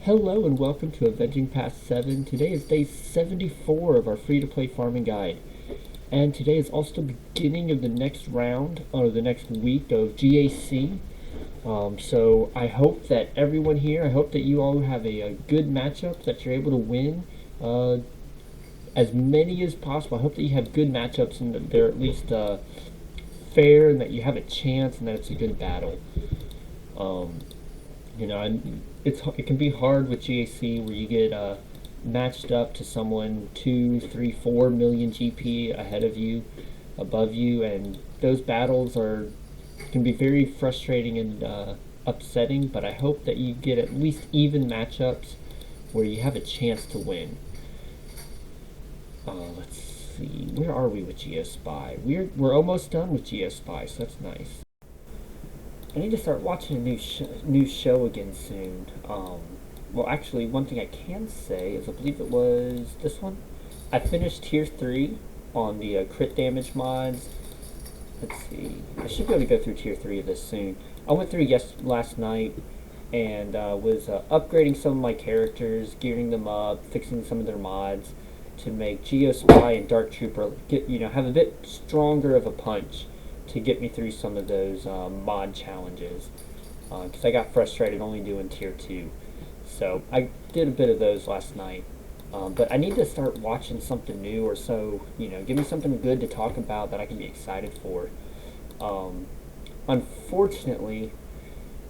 Hello and welcome to Avenging Past 7. Today is day 74 of our free-to-play farming guide. And today is also the beginning of the next round, or the next week of GAC. So I hope that everyone here, I hope that you all have a good matchup, that you're able to win as many as possible. I hope that you have good matchups and that they're at least fair and that you have a chance and that it's a good battle. It can be hard with GAC where you get matched up to someone 2, 3, 4 million GP ahead of you, above you, and those battles can be very frustrating and upsetting. But I hope that you get at least even matchups where you have a chance to win. Let's see, where are we with Geospy? We're almost done with Geospy, so that's nice. I need to start watching a new show again soon. Well, actually, one thing I can say is I believe it was this one. I finished Tier 3 on the crit damage mods. Let's see. I should be able to go through Tier 3 of this soon. I went through last night and was upgrading some of my characters, gearing them up, fixing some of their mods to make Geospy and Dark Trooper have a bit stronger of a punch to get me through some of those mod challenges, because I got frustrated only doing Tier 2. So I did a bit of those last night. But I need to start watching something new, or so, give me something good to talk about that I can be excited for. Unfortunately,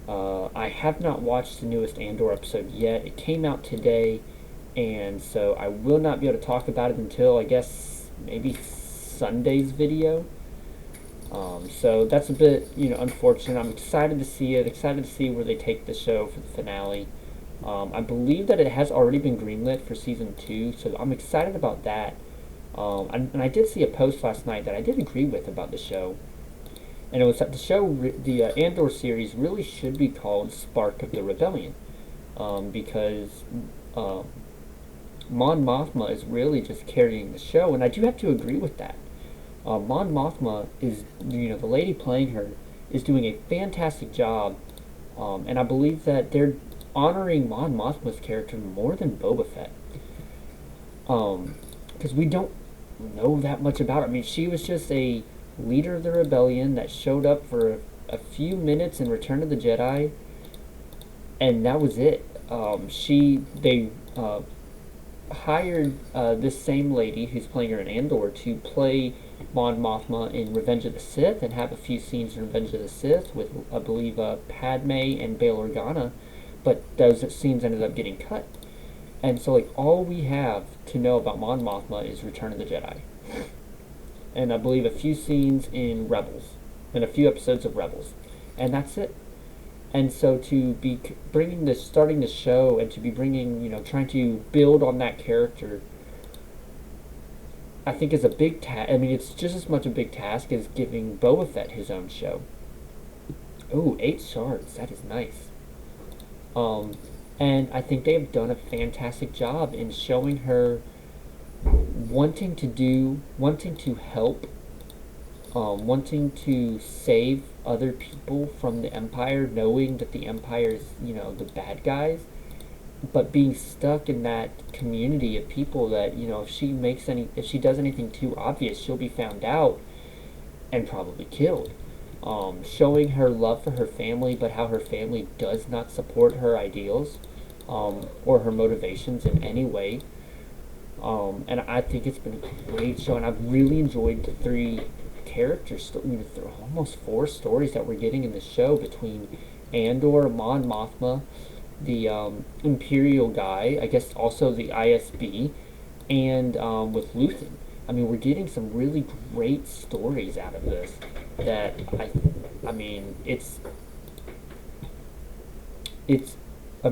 I have not watched the newest Andor episode yet. It came out today, and so I will not be able to talk about it until, I guess, maybe Sunday's video. So that's a bit, unfortunate. I'm excited to see it, excited to see where they take the show for the finale. I believe that it has already been greenlit for Season 2, so I'm excited about that. And I did see a post last night that I did agree with about the show. And it was that the Andor series really should be called Spark of the Rebellion. Because Mon Mothma is really just carrying the show, and I do have to agree with that. Mon Mothma is, the lady playing her is doing a fantastic job, and I believe that they're honoring Mon Mothma's character more than Boba Fett, because we don't know that much about her. I mean, she was just a leader of the rebellion that showed up for a few minutes in Return of the Jedi, and that was it. They hired this same lady who's playing her in Andor to play Mon Mothma in Revenge of the Sith and have a few scenes in Revenge of the Sith with, I believe, Padme and Bail Organa, but those scenes ended up getting cut. And so, all we have to know about Mon Mothma is Return of the Jedi. And I believe a few scenes in Rebels, and a few episodes of Rebels. And that's it. And so to be starting the show, and to be trying to build on that character, I think is a big task. I mean, it's just as much a big task as giving Boba Fett his own show. Oh, 8 shards. That is nice. And I think they have done a fantastic job in showing her wanting to help, wanting to save other people from the Empire, knowing that the Empire is, the bad guys, but being stuck in that community of people that, if she does anything too obvious, she'll be found out and probably killed. Showing her love for her family, but how her family does not support her ideals, or her motivations in any way. And I think it's been a great show, and I've really enjoyed the 3 characters, almost 4 stories that we're getting in the show between Andor, Mon Mothma, the Imperial guy, I guess also the ISB, and with Luthen. I mean, we're getting some really great stories out of this. That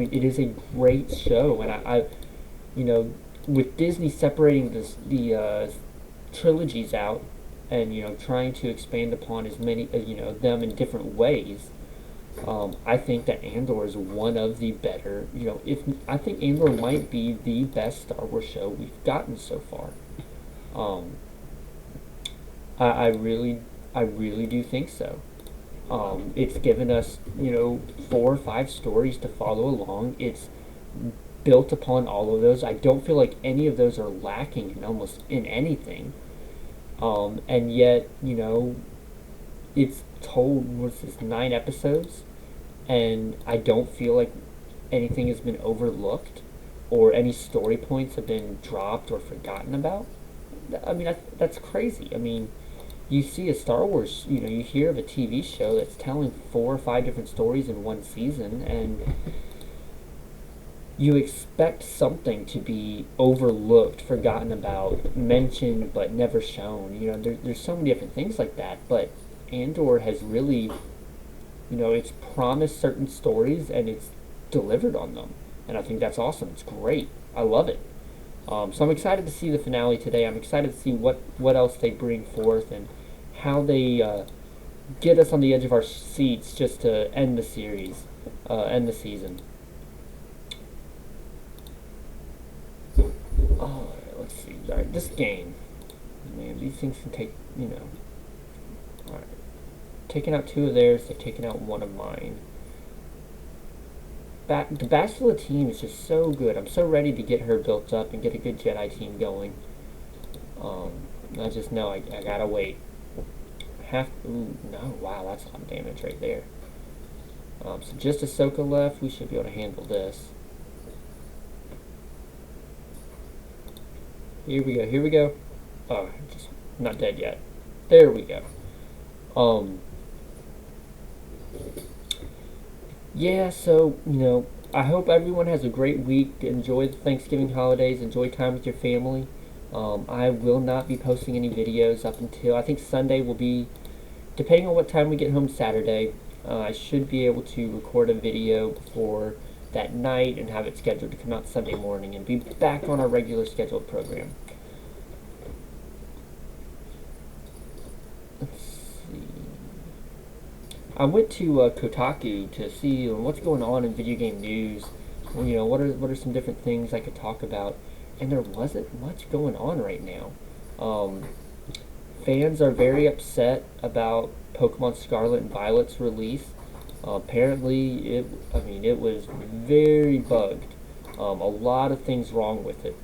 it is a great show, and I with Disney separating the trilogies out, and trying to expand upon as many them in different ways. I think that Andor is one of the better. I think Andor might be the best Star Wars show we've gotten so far. I really do think so. It's given us 4 or 5 stories to follow along. It's built upon all of those. I don't feel like any of those are lacking in almost in anything. And yet, it's told, what's this, 9 episodes, and I don't feel like anything has been overlooked or any story points have been dropped or forgotten about. I mean, that's crazy. I mean, you see a Star Wars, you hear of a TV show that's telling 4 or 5 different stories in one season, and you expect something to be overlooked, forgotten about, mentioned but never shown. There's so many different things like that, but Andor has really, it's promised certain stories and it's delivered on them, and I think that's awesome. It's great. I love it. So I'm excited to see the finale today. I'm excited to see what else they bring forth and how they get us on the edge of our seats just to end the series, end the season. Alright, let's see. Alright, this game. Man, these things can take, Alright. Taking out 2 of theirs, they've taken out 1 of mine. The Bachelor team is just so good. I'm so ready to get her built up and get a good Jedi team going. I just know I gotta wait. Ooh, no, wow, that's a lot of damage right there. So just Ahsoka left. We should be able to handle this. Here we go. Oh, just not dead yet. There we go. Yeah, so, I hope everyone has a great week. Enjoy the Thanksgiving holidays. Enjoy time with your family. I will not be posting any videos up until, I think Sunday will be, depending on what time we get home Saturday, I should be able to record a video before that night and have it scheduled to come out Sunday morning and be back on our regular scheduled program. Let's see. I went to Kotaku to see what's going on in video game news. What are some different things I could talk about, and there wasn't much going on right now. Fans are very upset about Pokemon Scarlet and Violet's release. Apparently, it was very bugged. A lot of things wrong with it.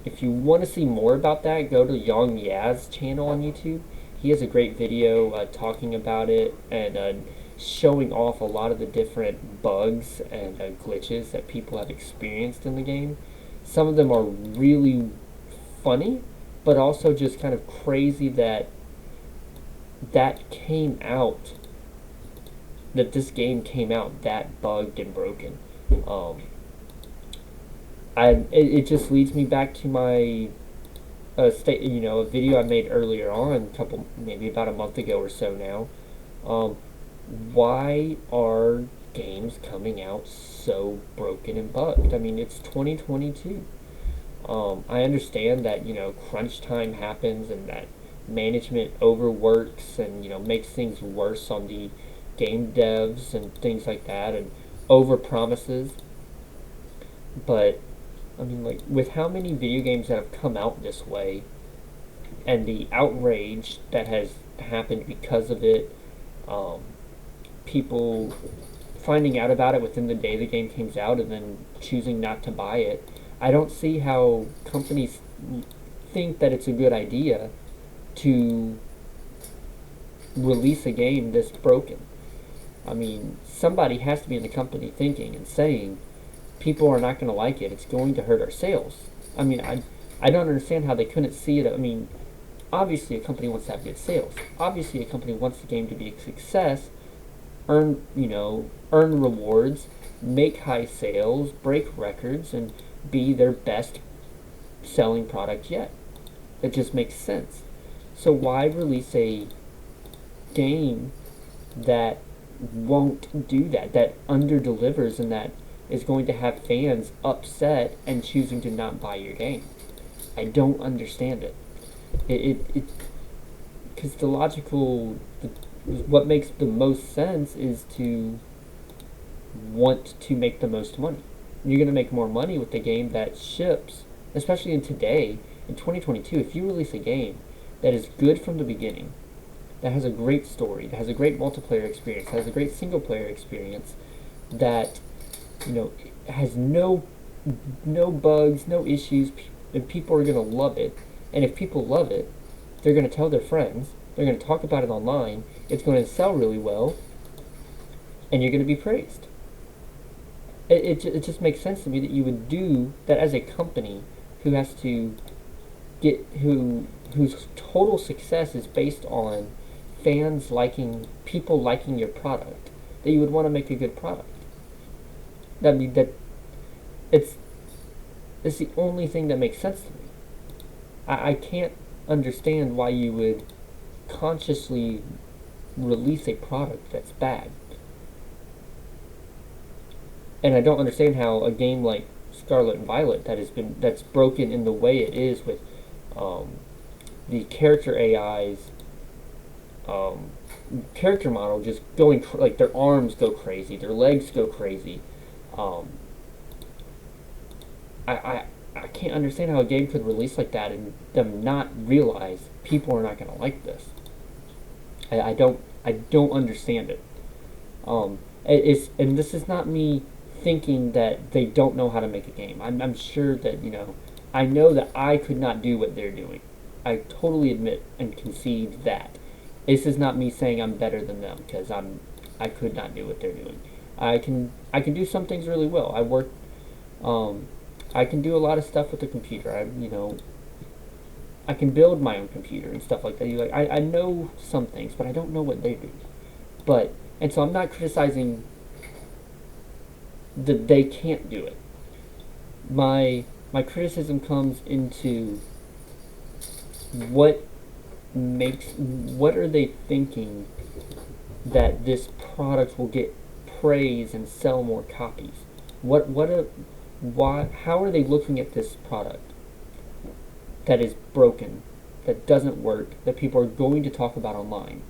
If you want to see more about that, go to Young Yaz's channel on YouTube. He has a great video talking about it and showing off a lot of the different bugs and glitches that people have experienced in the game. Some of them are really funny, but also just kind of crazy that this game came out that bugged and broken. It just leads me back to my a video I made earlier on, maybe about a month ago or so now. Why are games coming out so broken and bugged? I mean, it's 2022. I understand that, crunch time happens and that management overworks and, makes things worse on the game devs and things like that and over promises. But I mean, like, with how many video games that have come out this way and the outrage that has happened because of it, people finding out about it within the day the game comes out and then choosing not to buy it, I don't see how companies think that it's a good idea to release a game this broken. I mean, somebody has to be in the company thinking and saying, people are not going to like it. It's going to hurt our sales. I mean, I don't understand how they couldn't see it. I mean, obviously a company wants to have good sales. Obviously a company wants the game to be a success, earn rewards, make high sales, break records, and be their best selling product yet. It just makes sense. So why release a game that won't do that, that under-delivers and that is going to have fans upset and choosing to not buy your game? I don't understand it. Because what makes the most sense is to want to make the most money. You're going to make more money with the game that ships, especially in 2022, if you release a game that is good from the beginning, that has a great story, that has a great multiplayer experience, that has a great single player experience, that has no bugs, no issues, and people are gonna love it. And if people love it, they're gonna tell their friends. They're gonna talk about it online. It's going to sell really well, and you're gonna be praised. It just makes sense to me that you would do that as a company who has to whose total success is based on people liking your product, that you would want to make a good product. I mean, that it's it's the only thing that makes sense to me. I can't understand why you would consciously release a product that's bad. And I don't understand how a game like Scarlet and Violet that's broken in the way it is with um, the character AIs, um, character model just going like their arms go crazy, their legs go crazy. Um, I, I I can't understand how a game could release like that and them not realize people are not going to like this. I don't understand it. And this is not me thinking that they don't know how to make a game. I'm sure that I know that I could not do what they're doing. I totally admit and concede that. This is not me saying I'm better than them because I could not do what they're doing. I can do some things really well. Um, I can do a lot of stuff with the computer. I can build my own computer and stuff like that. I know some things, but I don't know what they do. And so I'm not criticizing that they can't do it. My criticism comes into what what are they thinking that this product will get praise and sell more copies? How are they looking at this product that is broken, that doesn't work, that people are going to talk about online?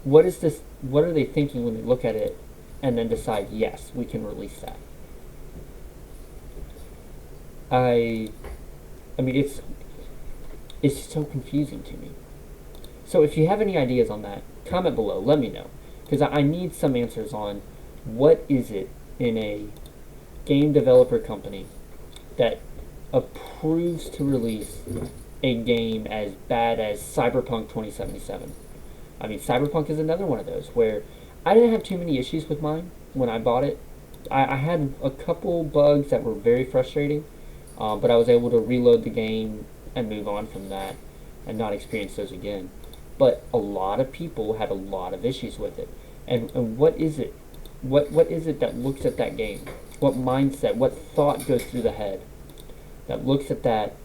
What is this? What are they thinking when they look at it and then decide, yes, we can release that? I I mean, it's so confusing to me. So if you have any ideas on that, comment below. Let me know, because I need some answers on what is it in a game developer company that approves to release a game as bad as Cyberpunk 2077. I mean, Cyberpunk is another one of those where I didn't have too many issues with mine when I bought it. I had a couple bugs that were very frustrating, but I was able to reload the game and move on from that and not experience those again. But a lot of people had a lot of issues with it. And what is it? What is it that looks at that game? What mindset, what thought goes through the head that looks at that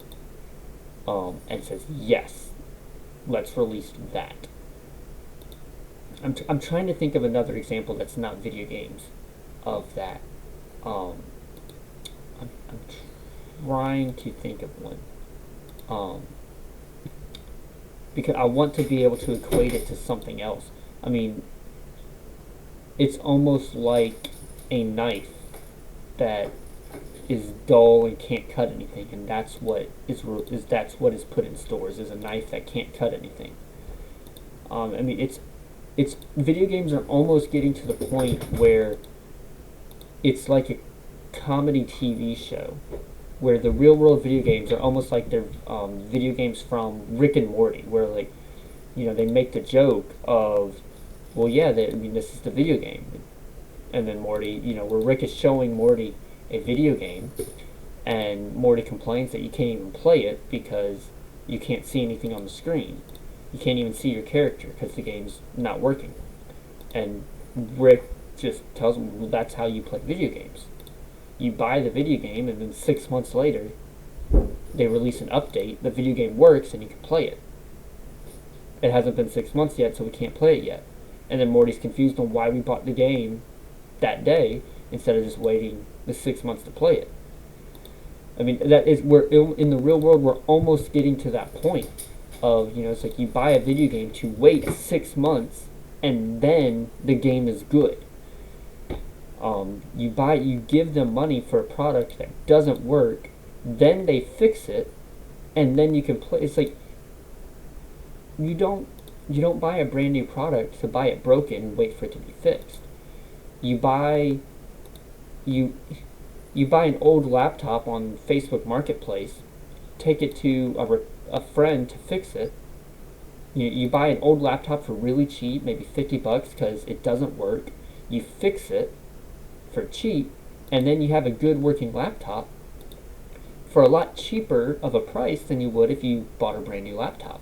and says, yes, let's release that? I'm trying to think of another example that's not video games of that. I'm trying to think of one. Because I want to be able to equate it to something else. I mean, it's almost like a knife that is dull and can't cut anything, and that's what is put in stores, is a knife that can't cut anything. I mean, it's video games are almost getting to the point where it's like a comedy TV show, where the real world video games are almost like they're video games from Rick and Morty, where they make the joke of, well, yeah, I mean, this is the video game, and then Morty, where Rick is showing Morty a video game, and Morty complains that you can't even play it because you can't see anything on the screen. You can't even see your character because the game's not working. And Rick just tells him, well, that's how you play video games. You buy the video game, and then 6 months later, they release an update, the video game works, and you can play it. It hasn't been 6 months yet, so we can't play it yet. And then Morty's confused on why we bought the game that day instead of just waiting the 6 months to play it. I mean, we're in the real world, we're almost getting to that point of, it's like you buy a video game to wait 6 months, and then the game is good. You give them money for a product that doesn't work, then they fix it, and then you can play. It's like you don't buy a brand new product to buy it broken and wait for it to be fixed. You buy you you buy an old laptop on Facebook Marketplace, take it to a friend to fix it. You buy an old laptop for really cheap, maybe $50 because it doesn't work. You fix it for cheap, and then you have a good working laptop for a lot cheaper of a price than you would if you bought a brand new laptop.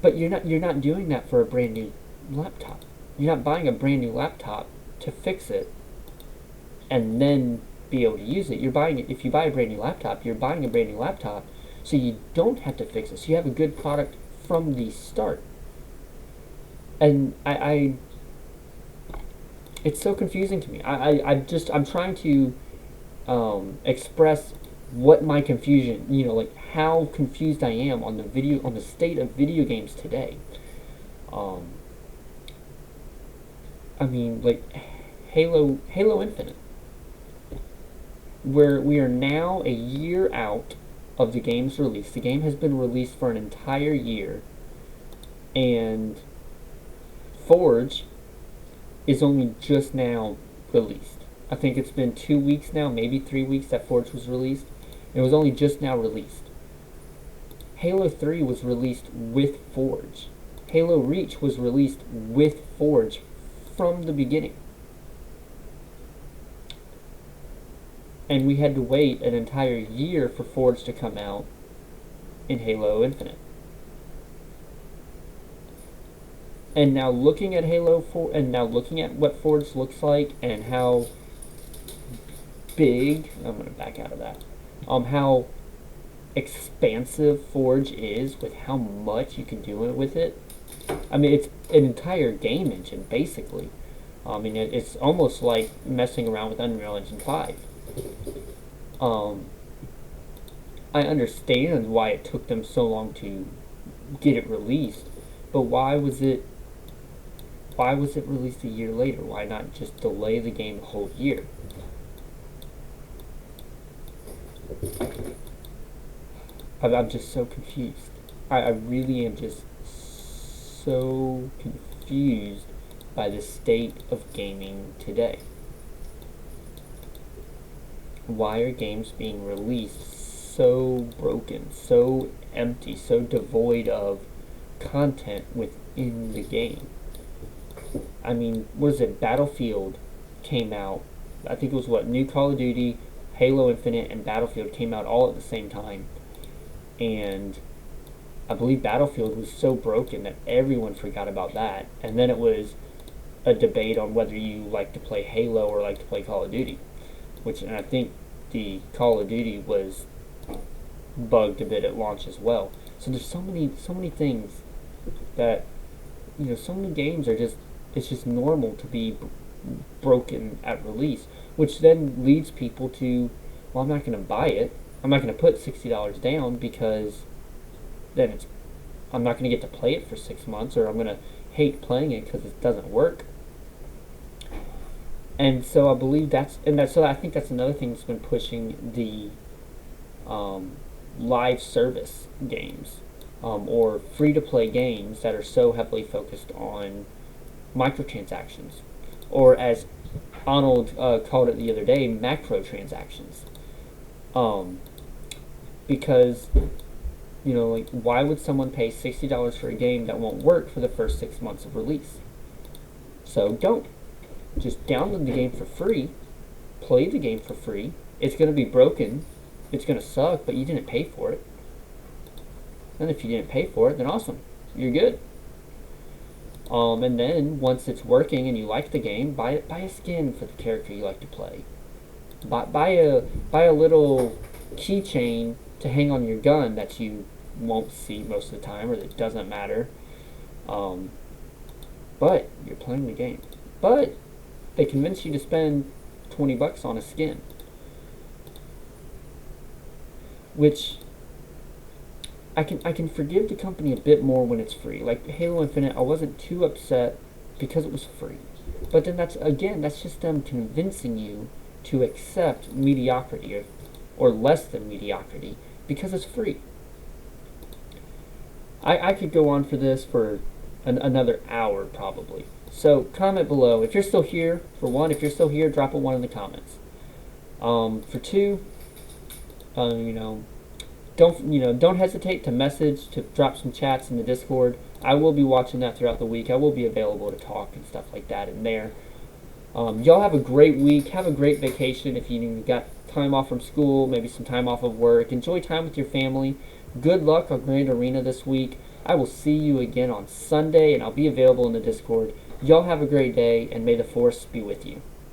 But you're not doing that for a brand new laptop. You're not buying a brand new laptop to fix it and then be able to use it. You're buying it if you buy a brand new laptop, you're buying a brand new laptop so you don't have to fix it. So you have a good product from the start. And I it's so confusing to me. I'm trying to express what my confusion, like how confused I am on the state of video games today. I mean, like Halo Infinite, where we are now a year out of the game's release. The game has been released for an entire year, and Forge is only just now released. I think it's been 2 weeks now, maybe 3 weeks that Forge was released. It was only just now released. Halo 3 was released with Forge. Halo Reach was released with Forge from the beginning. And we had to wait an entire year for Forge to come out in Halo Infinite. And now looking at looking at what Forge looks like and how big, I'm going to back out of that, how expansive Forge is with how much you can do with it. I mean, it's an entire game engine, basically. I mean, it's almost like messing around with Unreal Engine 5. I understand why it took them so long to get it released, but why was it released a year later? Why not just delay the game a whole year? I'm just so confused. I really am just so confused by the state of gaming today. Why are games being released so broken, so empty, so devoid of content within the game? I mean, what is it? Battlefield came out, I think it was New Call of Duty, Halo Infinite, and Battlefield came out all at the same time. And I believe Battlefield was so broken that everyone forgot about that. And then it was a debate on whether you like to play Halo or like to play Call of Duty. And I think the Call of Duty was bugged a bit at launch as well. So there's so many things that, so many games are it's just normal to be broken at release, which then leads people to, well, I'm not going to buy it. I'm not going to put $60 down because then I'm not going to get to play it for 6 months, or I'm going to hate playing it because it doesn't work. And so I believe so I think that's another thing that's been pushing the live service games, or free-to-play games that are so heavily focused on microtransactions, or as Arnold called it the other day, macro transactions. Because, like, why would someone pay $60 for a game that won't work for the first 6 months of release? So don't. Just download the game for free, play the game for free. It's going to be broken, it's going to suck, but you didn't pay for it. And if you didn't pay for it, then awesome, you're good. And then once it's working and you like the game, buy a skin for the character you like to play. Buy a little keychain to hang on your gun that you won't see most of the time, or that doesn't matter. But you're playing the game. But they convince you to spend $20 on a skin, which I can forgive the company a bit more when it's free. Like Halo Infinite, I wasn't too upset because it was free. But then that's just them convincing you to accept mediocrity or less than mediocrity because it's free. I could go on for this for another hour probably. So comment below. If you're still here, for one, if you're still here, drop a 1 in the comments. For two, you know, don't hesitate to message, to drop some chats in the Discord. I will be watching that throughout the week. I will be available to talk and stuff like that in there. Y'all have a great week. Have a great vacation if you got time off from school, maybe some time off of work. Enjoy time with your family. Good luck on Grand Arena this week. I will see you again on Sunday, and I'll be available in the Discord. Y'all have a great day, and may the Force be with you.